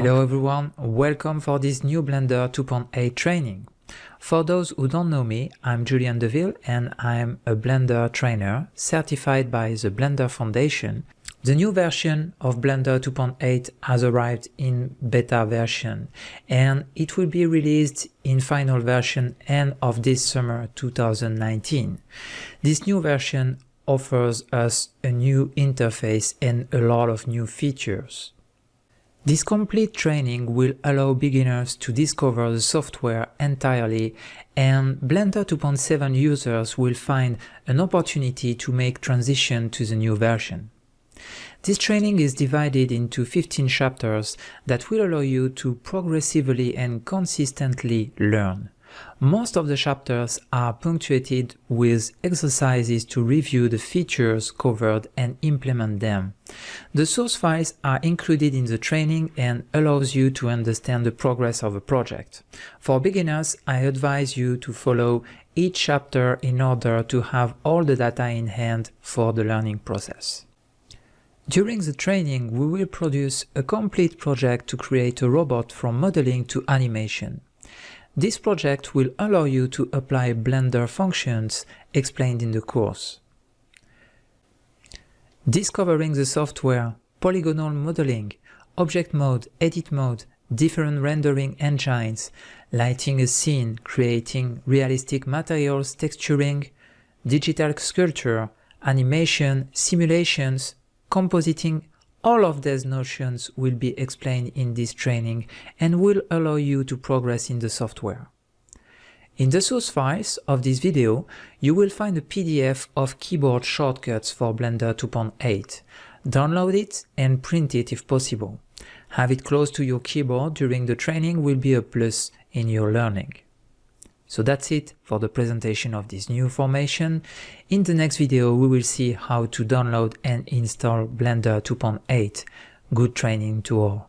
Hello everyone, welcome for this new Blender 2.8 training. For those who don't know me, I'm Julien Deville and I'm a Blender trainer certified by the Blender Foundation. The new version of Blender 2.8 has arrived in beta version and it will be released in final version end of this summer 2019. This new version offers us a new interface and a lot of new features. This complete training will allow beginners to discover the software entirely, and Blender 2.7 users will find an opportunity to make transition to the new version. This training is divided into 15 chapters that will allow you to progressively and consistently learn. Most of the chapters are punctuated with exercises to review the features covered and implement them. The source files are included in the training and allows you to understand the progress of a project. For beginners, I advise you to follow each chapter in order to have all the data in hand for the learning process. During the training, we will produce a complete project to create a robot from modeling to animation. This project will allow you to apply Blender functions explained in the course. Discovering the software, polygonal modeling, object mode, edit mode, different rendering engines, lighting a scene, creating realistic materials, texturing, digital sculpture, animation, simulations, compositing. All of these notions will be explained in this training and will allow you to progress in the software. In the source files of this video, you will find a PDF of keyboard shortcuts for Blender 2.8. Download it and print it if possible. Have it close to your keyboard during the training will be a plus in your learning. So that's it for the presentation of this new formation. In the next video, we will see how to download and install Blender 2.8. Good training to all.